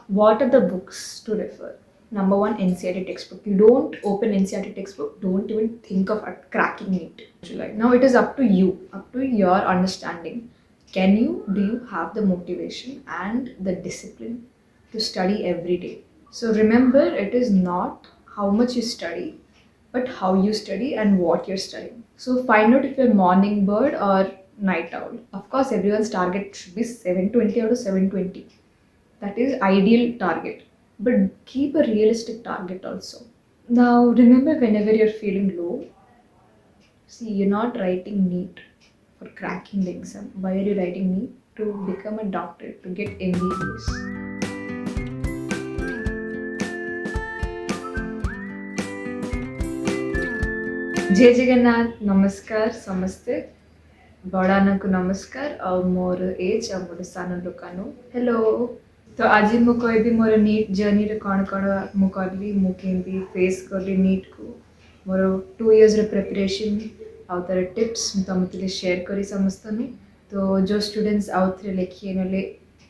What are the books to refer? Number one, NCERT textbook. You don't open NCERT textbook, don't even think of cracking it. Now it is up to you, up to your understanding. Do you have the motivation and the discipline to study every day? So remember, it is not how much you study, but how you study and what you're studying. So find out if you're morning bird or night owl. Of course, everyone's target should be 720 out of 720. That is ideal target. But keep a realistic target also. Now remember, whenever you're feeling low, see, you're not writing NEET for cracking the exam. Why are you writing NEET? To become a doctor, to get MBBS. जय जगन्नाथ, नमस्कार समस्ते, बड़ाना को नमस्कार और more as और मोर सान लोकानो hello. तो आज मु कहबी मोर नीट जर्नी रे कौन कौन मु करली, मु केमती फेस करली नीट को, मोर 2 इयर्स रे प्रिपरेशन आउ तार टिप्स तुमते शेयर करी समस्तनु। तो जो स्टूडेंट्स आउ थे लिखिए नले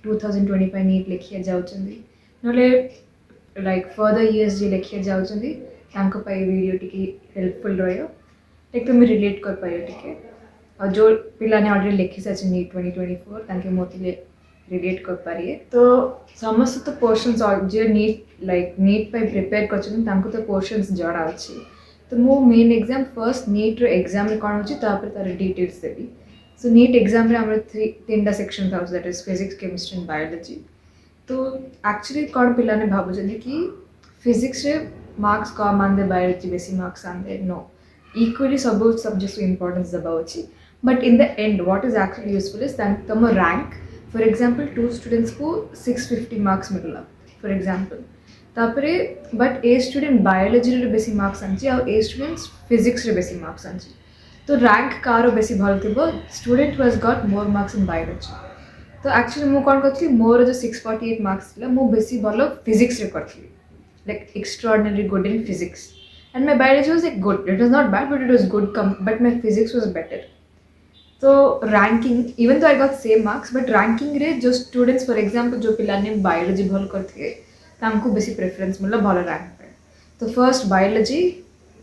2025 नीट लिखिए जाउचंदी नले लाइक फर्दर इयर्स जे लिखिए जाउचंदी तांको पाई वीडियो टिके हेल्पफुल रहियो, लाइक तुम रिलेट कर पाइयो टिके। और जो पिलाने ऑलरेडी लिखि साचे नीट 2024 तांके मोतिले रिलेट कर पारिए। तो समस्त तो पोर्शंस जो नीट लाइक नीट पे प्रिपेयर करछन तांको तो पोर्शंस जड़ा अछि। तो मो मेन एग्जाम फर्स्ट नीट रो एग्जाम रे कोन होछि तापर तार डिटेल्स देबी। सो नीट एग्जाम रे हमर तीनटा सेक्शन था, that is physics, chemistry and biology. तो एक्चुअली कोन पिलाने भाबुछन कि फिजिक्स रे मार्क्स कम आंदे, बायोलॉजी बेसी मार्क्स आंदे। नो, equally सब सब्जेक्ट्स इंपोर्टेंस दबा अछि। But in the end what is actually useful is that तुम रैंक फॉर एग्जांपल 2 स्टूडेंट्स को 650 मार्क्स मिलला फॉर एग्जांपल, तापरे बट ए स्टूडेंट बायोलॉजी रे बेसी मार्क्स आनछि और ए स्टूडेंट्स फिजिक्स रे बेसी मार्क्स आनछि। तो रैंक कार बेसी भल थिबो student who has got more marks in biology. तो एक्चुअली मु कोन करथि, मोर जो 648 मार्क्स थिला मु बेसी भल फिजिक्स रे करथि, like extraordinarily good in physics, and my biology was like good, it was not bad but it was good, but my physics was better. So ranking, even though I got same marks, but ranking रे जो students for example जो पिला ने biology भल करथे तांको बेसी preference मिलला भल रैंक पे। तो फर्स्ट बायोलॉजी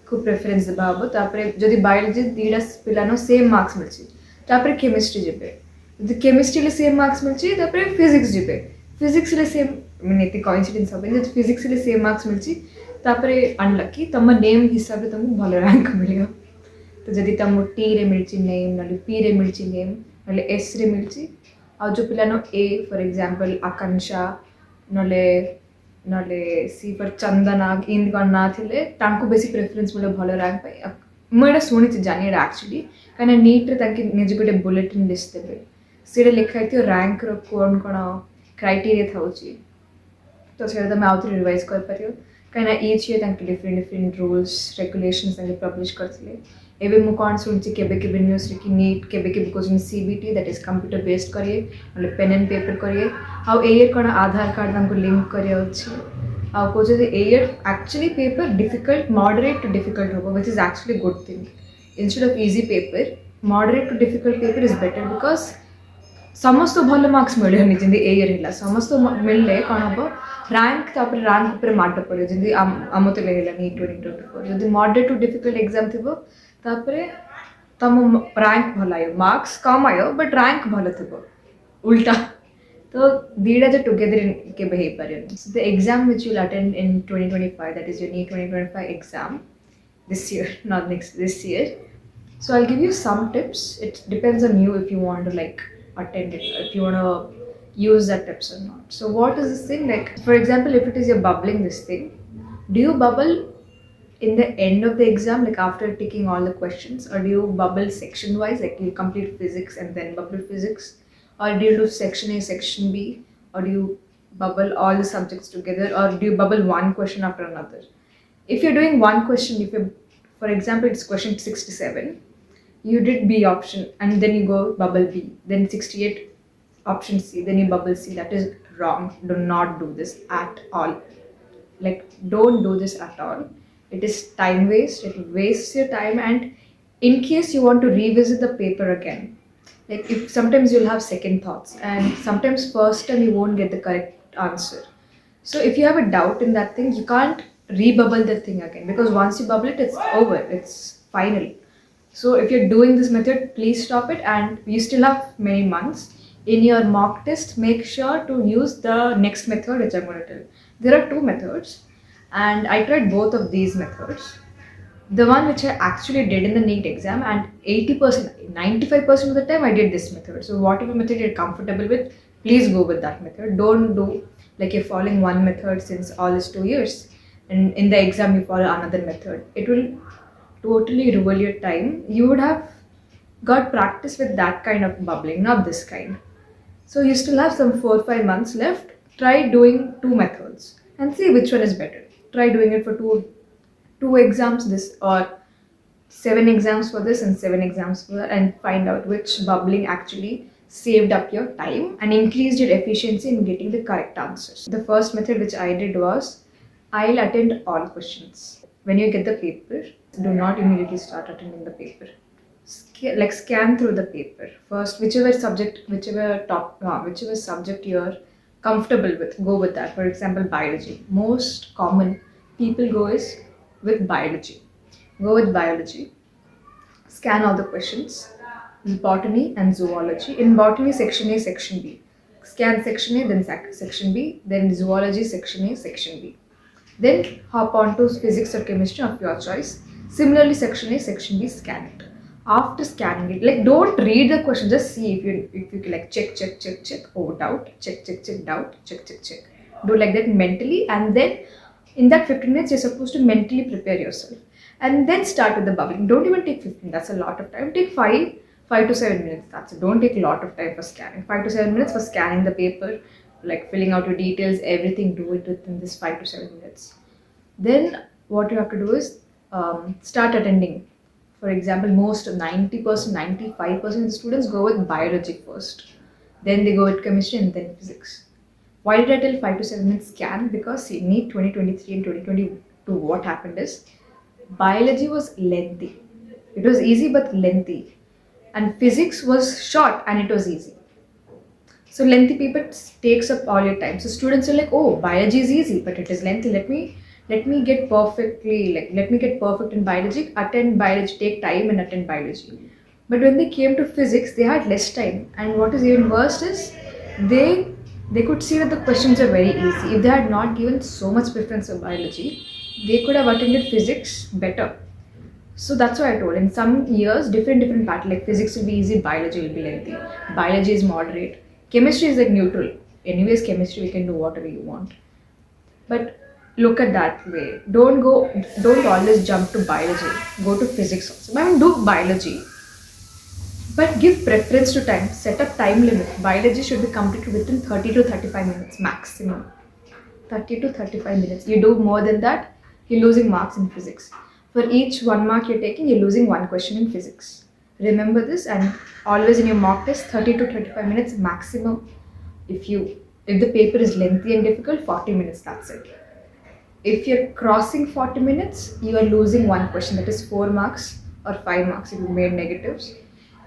को प्रेफरेंस देबाबो, तापरे जदि बायोलॉजी दीडा पिला नो सेम मार्क्स मिलछि तापरे केमिस्ट्री जेबे, जदि केमिस्ट्री ले सेम मार्क्स मिलछि तापरे फिजिक्स जेबे, फिजिक्स रे सेम मैंने इतनी कोइंसिडेंस हो गई फिजिक्स ले सेम मार्क्स मिलछि तापरे अनलकी तम नेम हिसाब रे तुमको भल रैंक मिलियो। तो जदि तुम टी रे मिलछि नेम, नले पी रे मिलछि नेम, नले एस रे मिलछि, और जो पिलानो ए फॉर एग्जांपल आकांक्षा नले नले सी पर चंदना इन कोन ना थिले तांको बेसी प्रेफरेंस मिले भल रैंक पाई। मैं शुणी जानी एक्चुअली कहीं नीट रे तांके निज गोटे बुलेटिन लिस्ट देबे, सेडे लिखा हिथियो रैंक रो कोन कोन क्राइटेरिया थाउची। तो से तुम आउ थे रिवाइज कर पारियो कहीं ईच ईयर तांके डिफरेंट डिफरेंट रूल्स रेगुलेशंस तांके पब्लिश करथिले। एबे मु कोन सुनछि केबे केबे न्यूज़ रे कि नीट केबे केबे coaching CBT that is computer based करिए नले पेन एंड पेपर करिए, आ ए ईयर कोन आधार कार्ड तांको लिंक करिया अछि। आ को जे ए year actually paper difficult moderate to difficult होबो, which is actually good thing. Instead of easy paper moderate to difficult paper is better, because समस्त भल मार्क्स मिलनी जमी ए ईयर है समस्त मिलले कौन हम रैंक तापर रैंक ऊपर माट पड़े जमी आम तो है नीट 2024 जब मॉडरेट टू डिफिकल्ट एग्जाम थी तापर तुम रैंक भल आयो, मार्क्स कम आयो बट रैंक भल थी उल्टा। तो दीटा जो टुगेदर केबे हे पारेनी। So the exam which you will attend in 2025 that is your NEET 2025 exam this year, not next, this year. So I'll give you some tips. It depends on you if you want to like attend it, if you want to use that tips or not. So what is this thing? Like for example, if it is you're bubbling this thing, do you bubble in the end of the exam, like after ticking all the questions, or do you bubble section wise, like you complete physics and then bubble physics, or do you do section A, section B, or do you bubble all the subjects together, or do you bubble one question after another? If you're doing one question, if you, for example, it's question 67, you did B option and then you go bubble B, then 68 option C, then you bubble C. That is wrong. Do not do this at all. Like don't do this at all. It is time waste. It wastes your time, and in case you want to revisit the paper again, like if sometimes you'll have second thoughts and sometimes first time you won't get the correct answer. So if you have a doubt in that thing, you can't rebubble the thing again, because once you bubble it, it's over, it's final. So if you're doing this method, please stop it, and you still have many months. In your mock test, make sure to use the next method which I'm going to tell. There are two methods, and I tried both of these methods. The one which I actually did in the NEET exam, and 80%, 95% of the time I did this method. So whatever method you're comfortable with, please go with that method. Don't do like you're following one method since all this 2 years, and in the exam you follow another method. It will totally ruin your time. You would have got practice with that kind of bubbling, not this kind. So you still have some 4 or 5 months left. Try doing two methods and see which one is better. Try doing it for two exams this, or 7 exams for this and 7 exams for that, and find out which bubbling actually saved up your time and increased your efficiency in getting the correct answers. The first method which I did was, I'll attend all questions. When you get the paper, do not immediately start attending the paper. Scan through the paper first. Whichever subject you're comfortable with, go with that. For example, biology. Most common people go is with biology. Go with biology. Scan all the questions. Botany and zoology. In botany, section A, section B. Scan section A, then section B, then zoology, section A, section B. Then hop on to physics or chemistry of your choice. Similarly, section A, section B, scan it. After scanning it, like, don't read the question, just see if you like check, oh, doubt, check, doubt, check. Do like that mentally, and then in that 15 minutes, you're supposed to mentally prepare yourself. And then start with the bubbling. Don't even take 15, that's a lot of time. Take 5 to 7 minutes, that's it. Don't take a lot of time for scanning. 5 to 7 minutes for scanning the paper, like filling out your details, everything, do it within this 5 to 7 minutes. Then what you have to do is start attending. For example, most 90%, 95% of the students go with biology first. Then they go with chemistry and then physics. Why did I tell 5 to 7 minutes scan? Because see, NEET 2023 and 2022, what happened is, biology was lengthy. It was easy but lengthy. And physics was short and it was easy. So lengthy paper takes up all your time. So students are like, oh, biology is easy, but it is lengthy. Let me get perfect in biology, attend biology, take time and attend biology. But when they came to physics, they had less time. And what is even worse is, they could see that the questions are very easy. If they had not given so much preference for biology, they could have attended physics better. So that's why I told, in some years, different pattern, like physics will be easy, biology will be lengthy. Biology is moderate. Chemistry is like neutral. Anyways, chemistry, we can do whatever you want. But look at that way. Don't always jump to biology. Go to physics also. I mean, do biology. But give preference to time. Set up time limit. Biology should be completed within 30 to 35 minutes maximum. 30 to 35 minutes. You do more than that, you're losing marks in physics. For each 1 mark you're taking, you're losing 1 question in physics. Remember this, and always in your mock test, 30 to 35 minutes maximum. If the paper is lengthy and difficult, 40 minutes, that's it. If you're crossing 40 minutes, you are losing 1 question, that is 4 marks or 5 marks if you made negatives.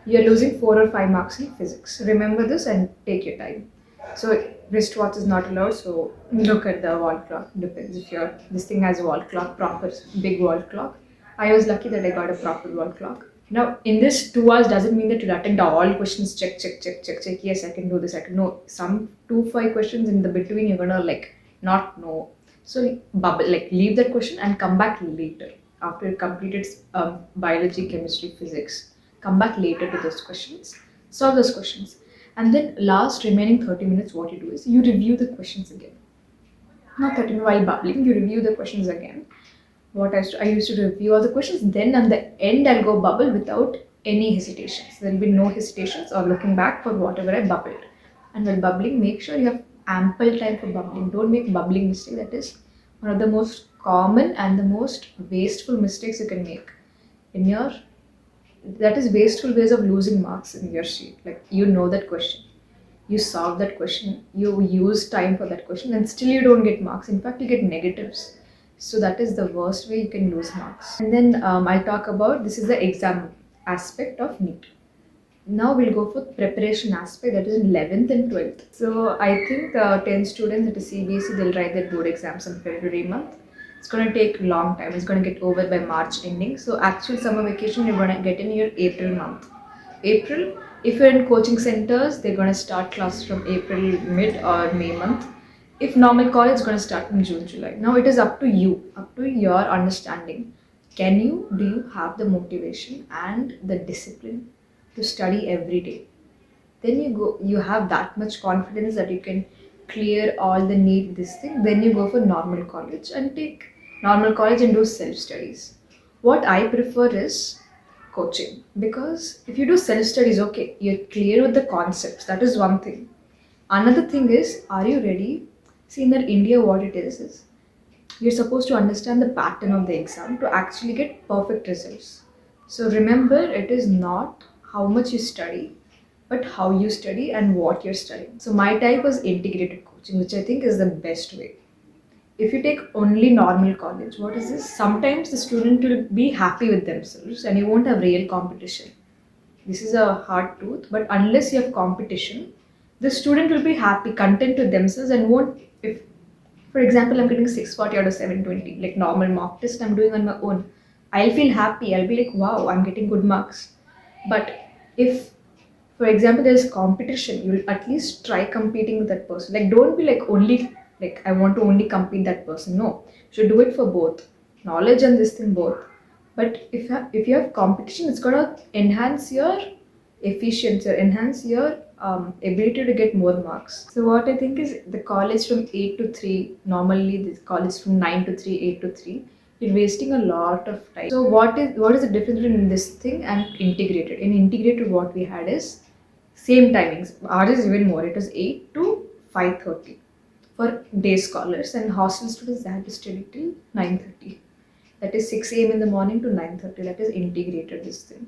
You're losing 4 or 5 marks in physics. Remember this and take your time. So wristwatch is not allowed, so look at the wall clock. Depends if this thing has a wall clock, proper big wall clock. I was lucky that I got a proper wall clock. Now in this 2 hours doesn't mean that you'll attend all questions, check. Yes, I can do this, I can know. Some 2-5 questions in the between you're gonna like not know. So bubble, like leave that question and come back later. After you completed biology, chemistry, physics, come back later to those questions, solve those questions. And then last remaining 30 minutes, what you do is you review the questions again. Not 30 minutes while bubbling, you review the questions again. I used to review all the questions, then at the end I'll go bubble without any hesitations. There'll be no hesitations or looking back for whatever I bubbled. And while bubbling, make sure you have ample time for bubbling. Don't make bubbling mistake. That is one of the most common and the most wasteful mistakes you can make in your. That is wasteful ways of losing marks in your sheet. Like, you know that question, you solve that question, you use time for that question, and still you don't get marks. In fact, you get negatives. So that is the worst way you can lose marks. And then I'll talk about, this is the exam aspect of NEET. Now we'll go for preparation aspect, that is 11th and 12th. So I think the 10 students at the CBSE, they'll write their board exams in February month. It's going to take a long time. It's going to get over by March ending. So actual summer vacation you're going to get in your April month. April, if you're in coaching centers, they're going to start classes from April mid or May month. If normal college, it's going to start from June, July. Now it is up to you, up to your understanding. Do you have the motivation and the discipline to study every day? Then you have that much confidence that you can clear all the need this thing. Then you go for normal college and take normal college and do self studies. What I prefer is coaching, because if you do self studies, okay, you're clear with the concepts. That is one thing. Another thing is, are you ready? See, in that India, what it is you're supposed to understand the pattern of the exam to actually get perfect results. So remember, it is not how much you study, but how you study and what you're studying. So my type was integrated coaching, which I think is the best way. If you take only normal college, what is this? Sometimes the student will be happy with themselves and you won't have real competition. This is a hard truth, but unless you have competition, the student will be happy, content with themselves and won't, if for example, I'm getting 640 out of 720, like normal mock test I'm doing on my own. I'll feel happy. I'll be like, wow, I'm getting good marks. But if, for example, there's competition, you'll at least try competing with that person. Like, don't be like only, like, I want to only compete that person. No, you should do it for both. Knowledge and this thing both. But if you have competition, it's going to enhance your efficiency or enhance your ability to get more marks. So what I think is the college from 8 to 3, normally the college from 9 to 3, 8 to 3, you're wasting a lot of time. So what is the difference between this thing and integrated? In integrated, what we had is same timings. Ours is even more. It was 8 to 5:30 for day scholars, and hostel students, they had to study till 9:30. That is 6 a.m. in the morning to 9:30. That is integrated, this thing.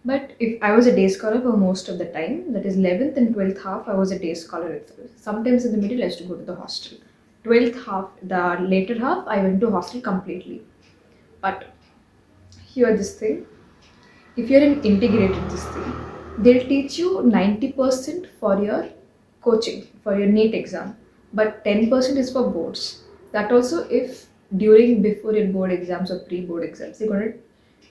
But if I was a day scholar for most of the time, that is 11th and 12th half, I was a day scholar. Sometimes in the middle, I used to go to the hostel. 12th half, the later half, I went to hostel completely. But here, this thing, if you're in integrated, this thing, they'll teach you 90% for your coaching, for your NEET exam, but 10% is for boards. That also, if before your board exams or pre-board exams, they're going to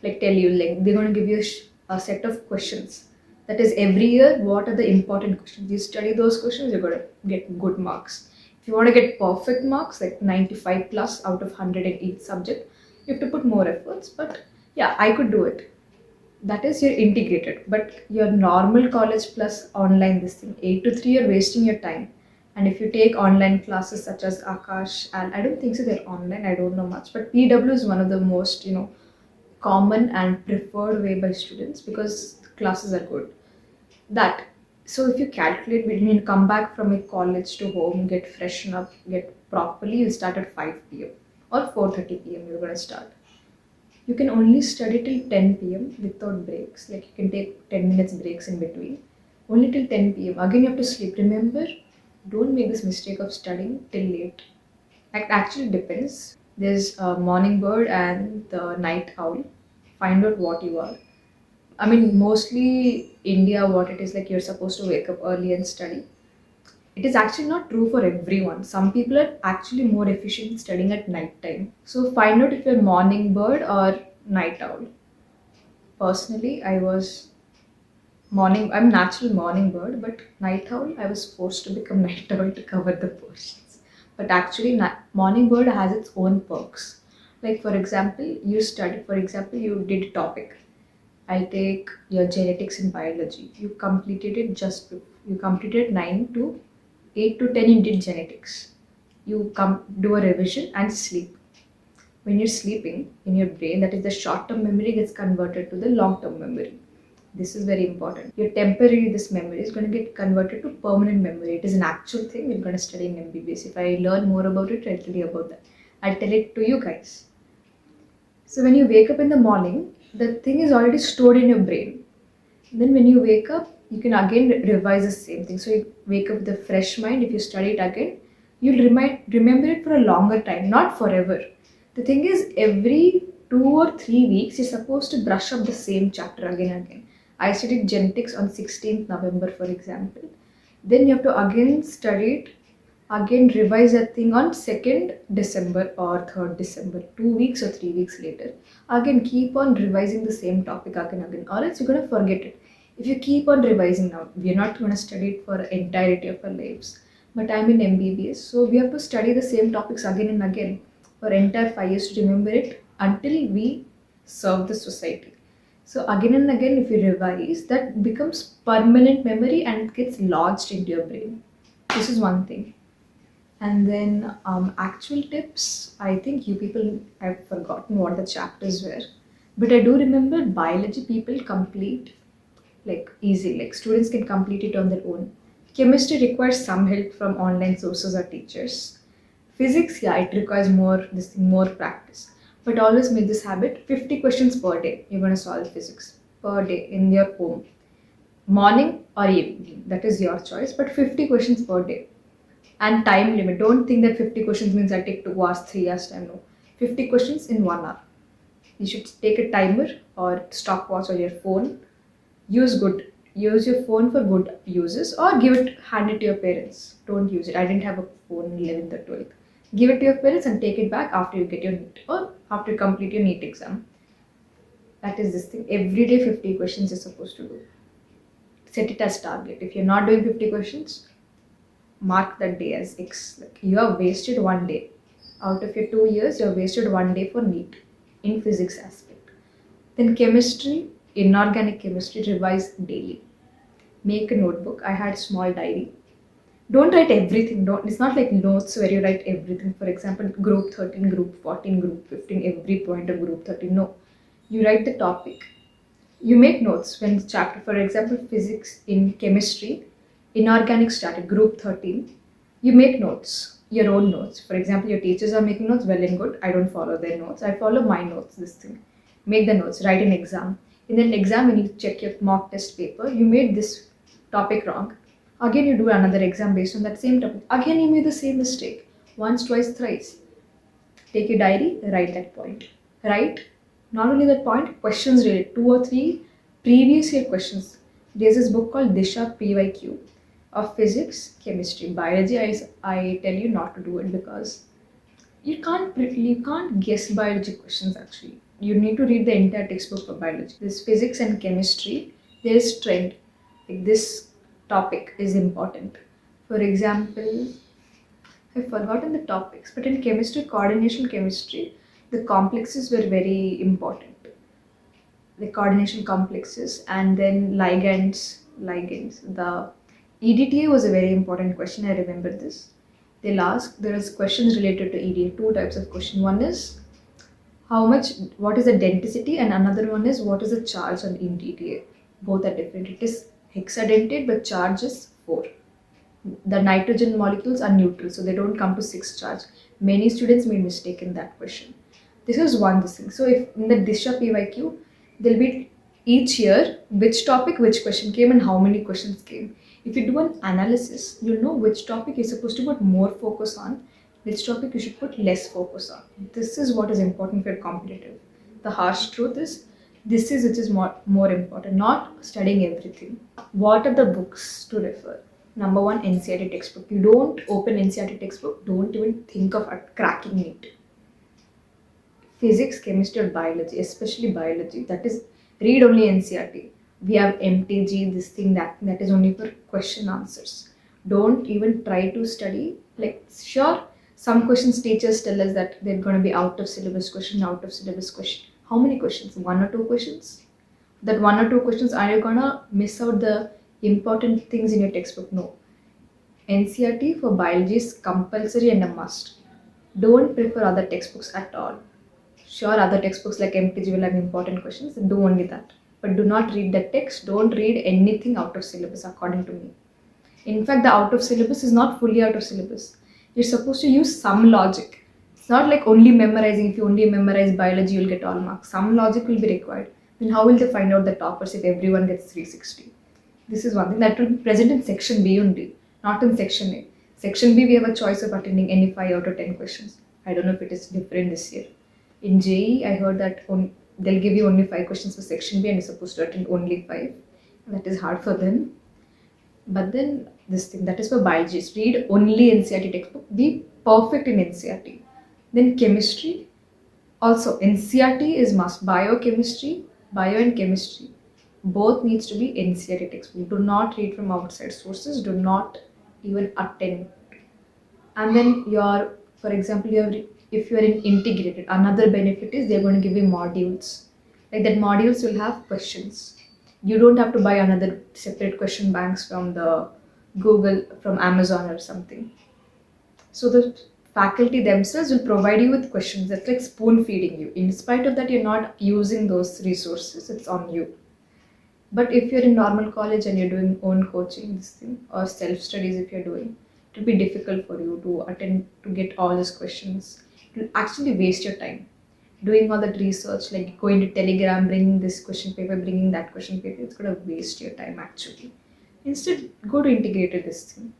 like tell you, like they're going to give you a set of questions. That is, every year, what are the important questions? You study those questions, you're going to get good marks. If you want to get perfect marks, like 95 plus out of 100 in each subject, you have to put more efforts. But yeah, I could do it. That is, you're integrated. But your normal college plus online, this thing, 8 to 3, you're wasting your time. And if you take online classes such as Akash, and I don't think so they're online, I don't know much, but PW is one of the most, common and preferred way by students because classes are good. That, so if you calculate between come back from a college to home, get freshen up, get properly, you'll start at 5 p.m. or 4:30 p.m. you're gonna start. You can only study till 10 p.m. without breaks. Like you can take 10 minutes breaks in between. Only till 10 p.m. Again you have to sleep. Remember, don't make this mistake of studying till late. It actually depends. There's a morning bird and the night owl. Find out what you are. I mean, mostly India, what it is like, you're supposed to wake up early and study. It is actually not true for everyone. Some people are actually more efficient studying at night time. So find out if you're morning bird or night owl. Personally, I'm natural morning bird, but night owl, I was forced to become night owl to cover the portions. But actually, morning bird has its own perks. Like for example, you did a topic. I'll take your genetics in biology. You completed 9 to 8 to 10 you did genetics. You come do a revision and sleep. When you're sleeping in your brain, that is the short-term memory gets converted to the long-term memory. This is very important. Your temporary, this memory is going to get converted to permanent memory. It is an actual thing we're going to study in MBBS. If I learn more about it, I'll tell you about that. I'll tell it to you guys. So when you wake up in the morning, the thing is already stored in your brain. Then when you wake up, you can again revise the same thing. So you wake up with a fresh mind. If you study it again, you'll remember it for a longer time, not forever. The thing is, every 2 or 3 weeks, you're supposed to brush up the same chapter again and again. I studied genetics on 16th November, for example. Then you have to again study it, again revise that thing on 2nd December or 3rd December, 2 weeks or 3 weeks later. Again, keep on revising the same topic again, or else you're going to forget it. If you keep on revising now, we're not going to study it for the entirety of our lives. But I'm in MBBS, so we have to study the same topics again and again for entire 5 years to remember it until we serve the society. So again and again, if you revise, that becomes permanent memory and it gets lodged into your brain. This is one thing. And then actual tips, I think you people have forgotten what the chapters were. But I do remember biology people complete like easy, like students can complete it on their own. Chemistry requires some help from online sources or teachers. Physics, yeah, it requires more practice. But always make this habit 50 questions per day. You're going to solve physics per day in your home. Morning or evening, that is your choice, but 50 questions per day. And time limit. Don't think that 50 questions means I take 2 hours, 3 hours time. No. 50 questions in 1 hour. You should take a timer or stopwatch or your phone. Use your phone for good uses, or hand it to your parents. Don't use it. I didn't have a phone in 11th or 12th. Give it to your parents and take it back after you get your NEET or after you complete your NEET exam. That is this thing. Every day 50 questions you're supposed to do. Set it as target. If you're not doing 50 questions, mark that day as X. Like you have wasted 1 day. Out of your 2 years, you have wasted 1 day for NEET in physics aspect. Then chemistry, inorganic chemistry, revise daily. Make a notebook. I had a small diary. Don't write everything. It's not like notes where you write everything. For example, group 13, group 14, group 15, every point of group 13. No. You write the topic. You make notes when the chapter, for example, physics in chemistry, inorganic started, group 13. You make notes, your own notes. For example, your teachers are making notes, well and good. I don't follow their notes. I follow my notes, this thing. Make the notes, write an exam. In that exam, when you check your mock test paper, you made this topic wrong. Again, you do another exam based on that same topic. Again, you made the same mistake. Once, twice, thrice. Take your diary, write that point. Write not only that point, questions related, 2 or 3 previous year questions. There's this book called Disha PYQ of physics, chemistry, biology. I tell you not to do it because you can't guess biology questions actually. You need to read the entire textbook for biology. This physics and chemistry, there is trend. Like this topic is important. For example, I've forgotten the topics, but in chemistry, coordination chemistry, the complexes were very important. The coordination complexes and then ligands. The EDTA was a very important question. I remember this. There is questions related to EDTA, 2 types of question. One is what is the density, and another one is what is the charge on EDTA. Both are different. It is hexadentate, but charge is 4. The nitrogen molecules are neutral, so they don't come to 6 charge. Many students made mistake in that question. This is one thing. So if in the Disha PYQ, there'll be each year which topic, which question came and how many questions came. If you do an analysis, you'll know which topic you're supposed to put more focus on, which topic you should put less focus on. This is what is important for competitive. The harsh truth is, this is which is more important, not studying everything. What are the books to refer? Number 1, NCERT textbook. You don't open NCERT textbook, don't even think of cracking it. Physics, chemistry or biology, especially biology, that is, read only NCERT. We have MTG, this thing, that is only for question answers. Don't even try to study. Like, sure, some questions teachers tell us that they're going to be out of syllabus question. How many questions? 1 or 2 questions? That 1 or 2 questions, are you going to miss out the important things in your textbook? No. NCERT for biology is compulsory and a must. Don't prefer other textbooks at all. Sure, other textbooks like MTG will have important questions. Do only that. But do not read the text. Don't read anything out of syllabus, according to me. In fact, the out of syllabus is not fully out of syllabus. You're supposed to use some logic. It's not like only memorizing. If you only memorize biology, you'll get all marks. Some logic will be required. Then how will they find out the toppers if everyone gets 360? This is one thing that will be present in section B only, not in section A. Section B, we have a choice of attending any 5 out of 10 questions. I don't know if it is different this year. In JEE, I heard that they'll give you only 5 questions for section B and you're supposed to attend only 5. That is hard for them. But then this thing, that is for biologists. Read only NCERT textbook. Be perfect in NCERT. Then chemistry. Also, NCERT is must. Biochemistry, bio and chemistry. Both needs to be NCERT textbook. Do not read from outside sources. Do not even attend. And then your, for example, if you are in integrated, another benefit is they're going to give you modules. Like that modules will have questions. You don't have to buy another separate question banks from the Google, from Amazon or something. So the faculty themselves will provide you with questions. That's like spoon feeding you. In spite of that, you're not using those resources. It's on you. But if you're in normal college and you're doing own coaching, this thing, or self studies, if you're doing, it will be difficult for you to attend to get all these questions. It will actually waste your time doing all that research, like going to Telegram, bringing this question paper, bringing that question paper. It's gonna waste your time actually. Instead, go to integrated this thing,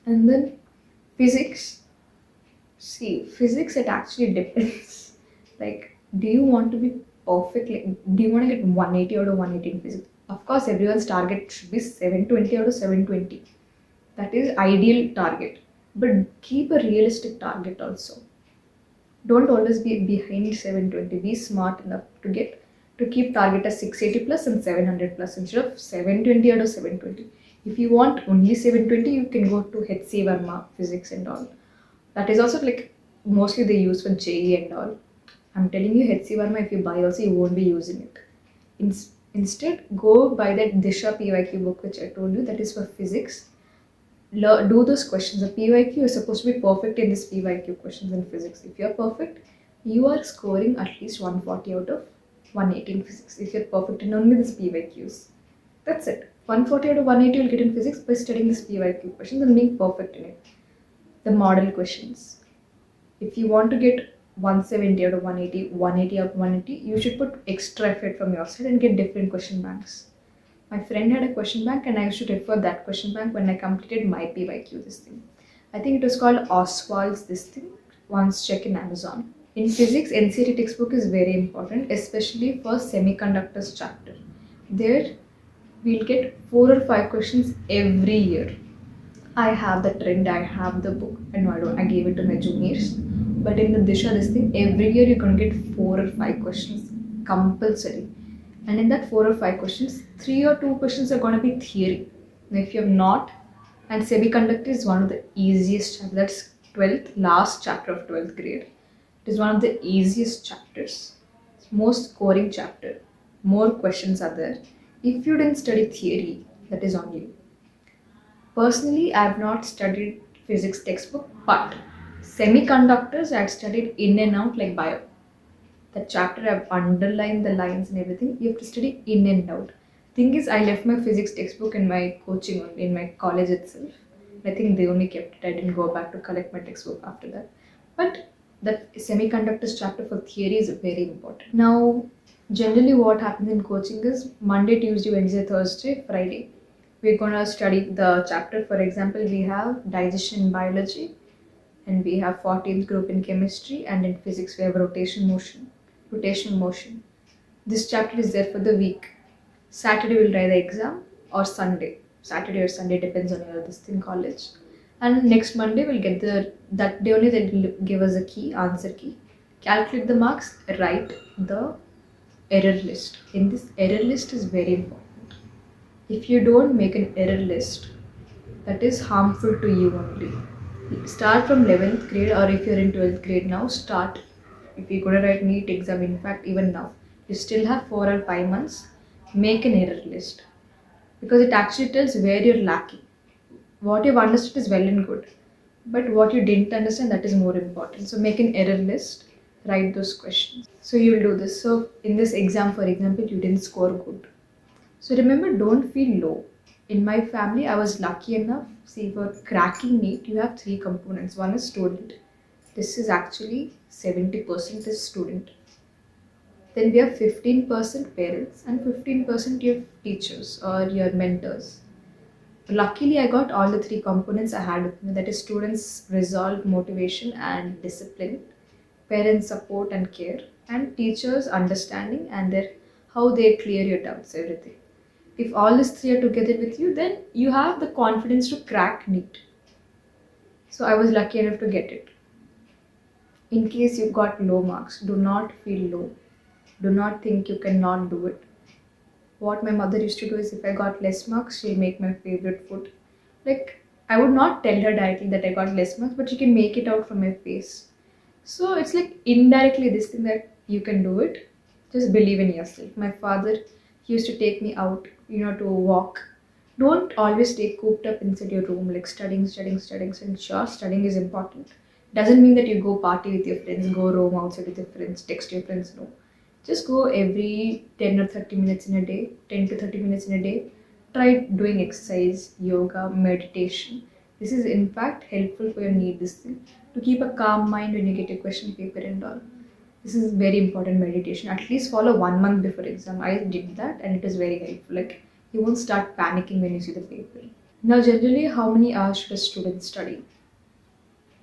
and then physics. See, physics, it actually depends. Like, do you want to be perfect? Like, do you want to get 180 out of 180 in physics? Of course, everyone's target should be 720 out of 720. That is ideal target. But keep a realistic target also. Don't always be behind 720. Be smart enough to keep target as 680 plus and 700 plus instead of 720 out of 720. If you want only 720, you can go to HC Verma physics and all. That is also like mostly they use for JE and all. I'm telling you, HC Verma, if you buy also, you won't be using it. Instead, go buy that Disha PYQ book which I told you, that is for physics. Do those questions. The PYQ is supposed to be perfect in this PYQ questions in physics. If you're perfect, you are scoring at least 140 out of 180 in physics. If you're perfect in only this PYQs. That's it. 140 out of 180 you'll get in physics by studying this PYQ questions and being perfect in it. The model questions. If you want to get 170 out of 180, 180 out of 180, you should put extra effort from your side and get different question banks. My friend had a question bank and I used to refer that question bank when I completed my PYQ this thing. I think it was called Oswald's this thing. Once check in Amazon. In physics, NCERT textbook is very important, especially for semiconductors chapter. There we'll get 4 or 5 questions every year. I have the trend, I have the book, and I gave it to my juniors. But in the Disha, this thing, every year you're going to get 4 or 5 questions compulsory. And in that 4 or 5 questions, 3 or 2 questions are going to be theory. Now, if you have not, and semiconductor is one of the easiest chapters, that's 12th, last chapter of 12th grade. It is one of the easiest chapters, most scoring chapter. More questions are there. If you didn't study theory, that is on you. Personally, I have not studied physics textbook, but semiconductors I had studied in and out like bio. That chapter I've underlined the lines and everything. You have to study in and out. Thing is, I left my physics textbook in my coaching only, in my college itself. I think they only kept it. I didn't go back to collect my textbook after that. But that semiconductors chapter for theory is very important. Now, generally what happens in coaching is Monday, Tuesday, Wednesday, Thursday, Friday. We're going to study the chapter. For example, we have digestion in biology and we have 14th group in chemistry, and in physics we have rotational motion. This chapter is there for the week. Saturday we'll write the exam, or Sunday. Saturday or Sunday depends on your this thing college. And next Monday we'll get that day only they'll give us a key, answer key. Calculate the marks, write the error list. In this error list is very important. If you don't make an error list, that is harmful to you only. Start from 11th grade, or if you're in 12th grade now, start. If you're going to write NEET exam, in fact, even now, you still have 4 or 5 months, make an error list. Because it actually tells where you're lacking. What you've understood is well and good. But what you didn't understand, that is more important. So make an error list, write those questions. So you will do this. So in this exam, for example, you didn't score good. So remember, don't feel low. In my family, I was lucky enough. See, for cracking NEET, you have 3 components. One is student. This is actually 70% is student. Then we have 15% parents and 15% your teachers or your mentors. Luckily, I got all the 3 components I had with me. That is students' resolve, motivation and discipline, parents' support and care, and teachers' understanding and how they clear your doubts, everything. If all these three are together with you, then you have the confidence to crack NEET. So I was lucky enough to get it. In case you got low marks, do not feel low. Do not think you cannot do it. What my mother used to do is if I got less marks, she'll make my favorite food. Like, I would not tell her directly that I got less marks, but she can make it out from my face. So it's like indirectly this thing that you can do it. Just believe in yourself. My father used to take me out, to walk. Don't always stay cooped up inside your room, like studying. Sure, studying is important. Doesn't mean that you go party with your friends, go roam outside with your friends, text your friends. No. Just go every 10 or 30 minutes in a day, 10 to 30 minutes in a day. Try doing exercise, yoga, meditation. This is in fact helpful for your need this thing to keep a calm mind when you get your question paper and all. This is very important meditation. At least follow 1 month before exam. I did that and it is very helpful. Like you won't start panicking when you see the paper. Now generally how many hours should a student study?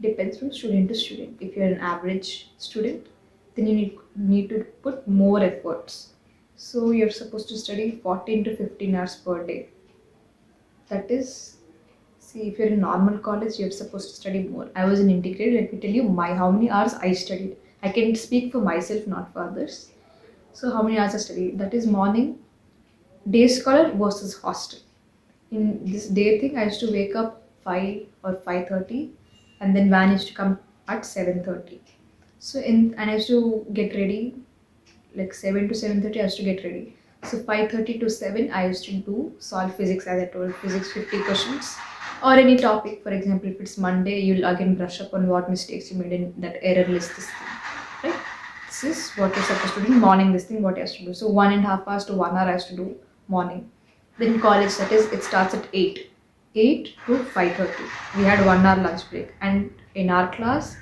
Depends from student to student. If you're an average student, then you need to put more efforts. So you're supposed to study 14 to 15 hours per day. That is, see, if you're in normal college, you're supposed to study more. I was in integrated. Let me tell you how many hours I studied. I can speak for myself, not for others. So how many hours I studied? That is morning, day scholar versus hostel. In this day thing, I used to wake up 5 or 5:30, and then van used to come at 7:30. So and I used to get ready like 7 to 7:30. I used to get ready. So 5:30 to 7, I used to solve physics, as I told, physics 50 questions or any topic. For example, if it's Monday, you'll again brush up on what mistakes you made in that error list. This thing, right? This is what you're supposed to do in morning. This thing, what you have to do. So 1.5 hours to 1 hour I used to do morning. Then college, that is, it starts at 8 to 5:30. We had 1 hour lunch break, and in our class,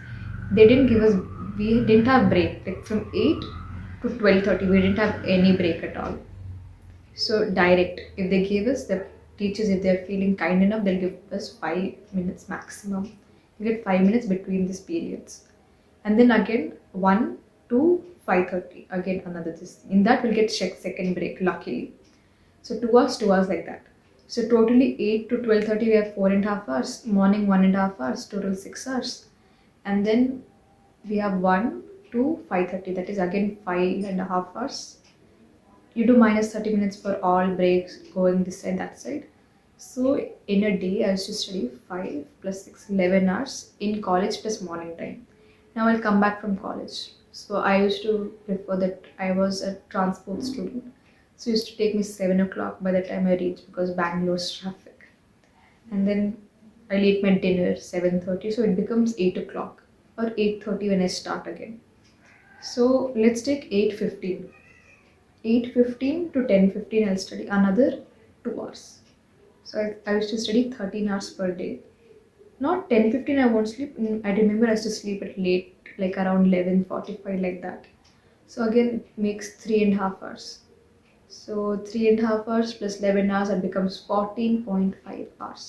we didn't have break. Like from 8 to 12:30, we didn't have any break at all. So direct, if they gave us, the teachers, if they're feeling kind enough, they'll give us 5 minutes maximum. You get 5 minutes between these periods, and then again 1 to 5:30, again another this. In that we'll get second break, luckily. So 2 hours like that. So totally 8 to 12:30 we have 4.5 hours. Morning 1.5 hours, total 6 hours. And then we have 1 to 5:30, that is again 5.5 hours. You do minus 30 minutes for all breaks, going this side, that side. So in a day I used to study 5 plus 6, 11 hours in college plus morning time. Now I'll come back from college. So I used to prefer that I was a transport student. So it used to take me 7 o'clock by the time I reached, because Bangalore's traffic. And then I'll eat my dinner 7:30, so it becomes 8 o'clock or 8:30 when I start again. So let's take 8:15. 8:15 to 10:15 I'll study another 2 hours. So I used to study 13 hours per day. Not 10:15 I won't sleep. I remember I used to sleep at late, like around 11:45, like that. So again it makes 3.5 hours. So 3.5 hours plus 11 hours, that becomes 14.5 hours.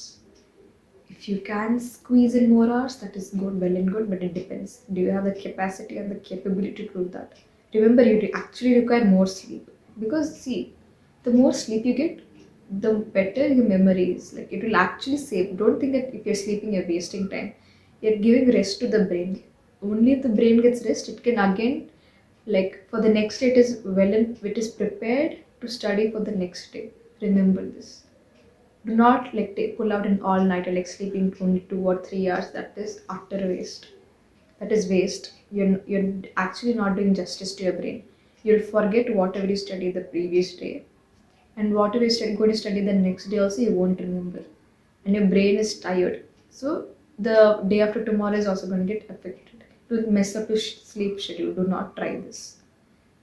If you can squeeze in more hours, that is good, well and good, but it depends. Do you have the capacity and the capability to do that? Remember, you actually require more sleep, because see, the more sleep you get, the better your memory is. Like it will actually save. Don't think that if you're sleeping, you're wasting time. You're giving rest to the brain. Only if the brain gets rest, it can again, like for the next day, it is prepared to study for the next day. Remember this. Do not pull out an all-nighter, like sleeping only 2 or 3 hours. That is utter waste. That is waste. You're actually not doing justice to your brain. You'll forget whatever you studied the previous day, and whatever you're going to study the next day also, you won't remember, and your brain is tired. So the day after tomorrow is also going to get affected. To mess up your sleep schedule, do not try this.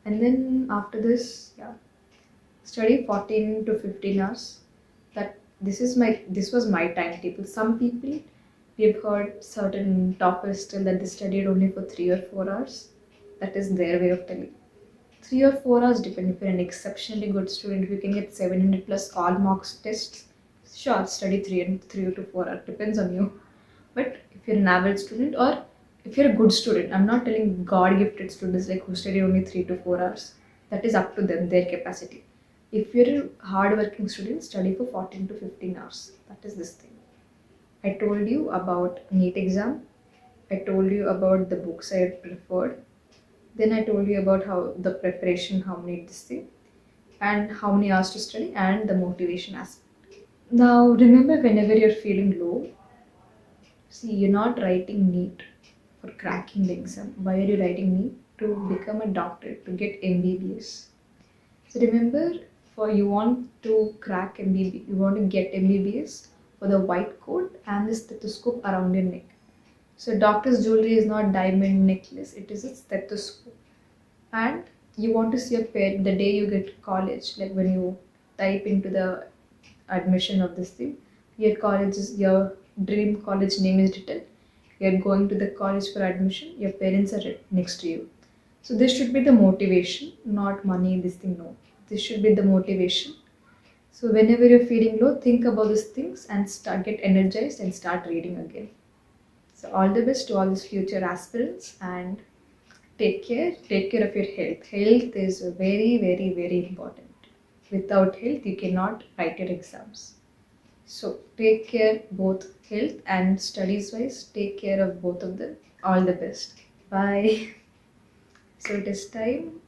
And then after this, study 14 to 15 hours. This was my timetable. Some people, we've heard certain toppers tell that they studied only for 3 or 4 hours. That is their way of telling. 3 or 4 hours depend. If you're an exceptionally good student, if you can get 700 plus all mocks tests, sure, study 3 to 4 hours. Depends on you. But if you're an average student, or if you're a good student, I'm not telling God gifted students like who study only 3 to 4 hours. That is up to them, their capacity. If you're a hard-working student, study for 14 to 15 hours. That is this thing. I told you about NEET exam. I told you about the books I had preferred. Then I told you about how the preparation, how many this thing, and how many hours to study, and the motivation aspect. Now remember, whenever you're feeling low, see, you're not writing NEET for cracking the exam. Why are you writing NEET? To become a doctor, to get MBBS. So remember, for you want to crack MBBS, you want to get MBBS for the white coat and the stethoscope around your neck. So doctor's jewelry is not diamond necklace; it is a stethoscope. And you want to see a pair the day you get college, like when you type into the admission of this thing, your college is your dream college name is written. You're going to the college for admission. Your parents are next to you. So this should be the motivation, not money. This thing, no. This should be the motivation. So whenever you're feeling low, think about these things and get energized and start reading again. So all the best to all these future aspirants and take care. Take care of your health. Health is very, very, very important. Without health, you cannot write your exams. So take care both health and studies wise. Take care of both of them. All the best. Bye. So it is time.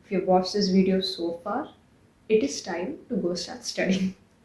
If you watched this video so far, it is time to go start studying.